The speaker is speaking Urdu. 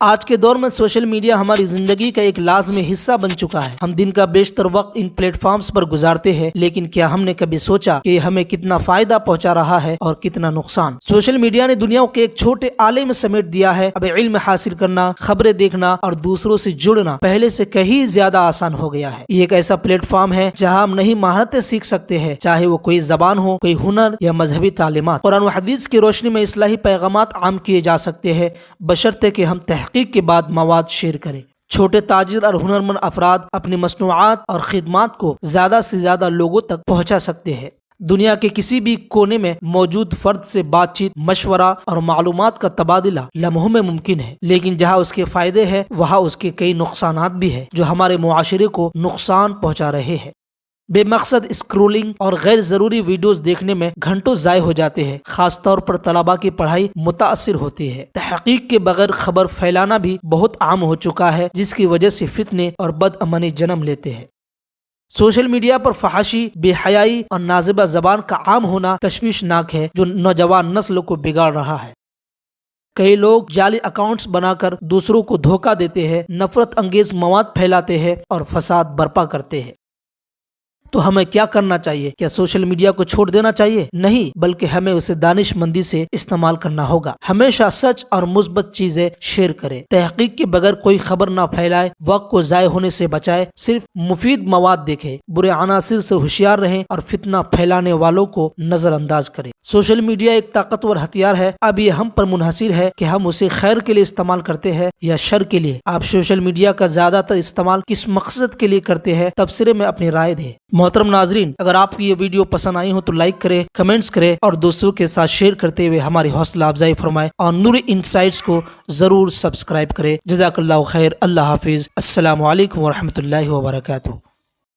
آج کے دور میں سوشل میڈیا ہماری زندگی کا ایک لازمی حصہ بن چکا ہے۔ ہم دن کا بیشتر وقت ان پلیٹ فارمز پر گزارتے ہیں، لیکن کیا ہم نے کبھی سوچا کہ یہ ہمیں کتنا فائدہ پہنچا رہا ہے اور کتنا نقصان؟ سوشل میڈیا نے دنیا کے ایک چھوٹے آلے میں سمیٹ دیا ہے۔ اب علم حاصل کرنا، خبریں دیکھنا اور دوسروں سے جڑنا پہلے سے کہیں زیادہ آسان ہو گیا ہے۔ یہ ایک ایسا پلیٹ فارم ہے جہاں ہم نئی مہارتیں سیکھ سکتے ہیں، چاہے وہ کوئی زبان ہو، کوئی ہنر یا مذہبی تعلیمات۔ قرآن و حدیث کی روشنی میں اصلاحی پیغامات عام کیے جا سکتے ہیں، بشرطے کہ ہم تحقیق کے بعد مواد شیئر کریں۔ چھوٹے تاجر اور ہنرمند افراد اپنی مصنوعات اور خدمات کو زیادہ سے زیادہ لوگوں تک پہنچا سکتے ہیں۔ دنیا کے کسی بھی کونے میں موجود فرد سے بات چیت، مشورہ اور معلومات کا تبادلہ لمحوں میں ممکن ہے، لیکن جہاں اس کے فائدے ہیں وہاں اس کے کئی نقصانات بھی ہیں جو ہمارے معاشرے کو نقصان پہنچا رہے ہیں۔ بے مقصد اسکرولنگ اور غیر ضروری ویڈیوز دیکھنے میں گھنٹوں ضائع ہو جاتے ہیں، خاص طور پر طلباء کی پڑھائی متاثر ہوتی ہے۔ تحقیق کے بغیر خبر پھیلانا بھی بہت عام ہو چکا ہے، جس کی وجہ سے فتنے اور بد امنی جنم لیتے ہیں۔ سوشل میڈیا پر فحاشی، بے حیائی اور نازیبہ زبان کا عام ہونا تشویشناک ہے، جو نوجوان نسل کو بگاڑ رہا ہے۔ کئی لوگ جعلی اکاؤنٹس بنا کر دوسروں کو دھوکہ دیتے ہیں، نفرت انگیز مواد پھیلاتے ہیں اور فساد برپا کرتے ہیں۔ تو ہمیں کیا کرنا چاہیے؟ کیا سوشل میڈیا کو چھوڑ دینا چاہیے؟ نہیں، بلکہ ہمیں اسے دانش مندی سے استعمال کرنا ہوگا۔ ہمیشہ سچ اور مثبت چیزیں شیئر کریں، تحقیق کے بغیر کوئی خبر نہ پھیلائے، وقت کو ضائع ہونے سے بچائے، صرف مفید مواد دیکھیں، برے عناصر سے ہوشیار رہیں اور فتنہ پھیلانے والوں کو نظر انداز کریں۔ سوشل میڈیا ایک طاقتور ہتھیار ہے، اب یہ ہم پر منحصر ہے کہ ہم اسے خیر کے لیے استعمال کرتے ہیں یا شر کے لیے۔ آپ سوشل میڈیا کا زیادہ تر استعمال کس مقصد کے لیے کرتے ہیں؟ تبصرے میں اپنی رائے دیں۔ محترم ناظرین، اگر آپ کی یہ ویڈیو پسند آئی ہو تو لائک کریں، کمنٹس کریں اور دوستوں کے ساتھ شیئر کرتے ہوئے ہماری حوصلہ افزائی فرمائیں، اور نور انسائٹس کو ضرور سبسکرائب کریں۔ جزاک اللہ خیر۔ اللہ حافظ۔ السلام علیکم ورحمۃ اللہ وبرکاتہ۔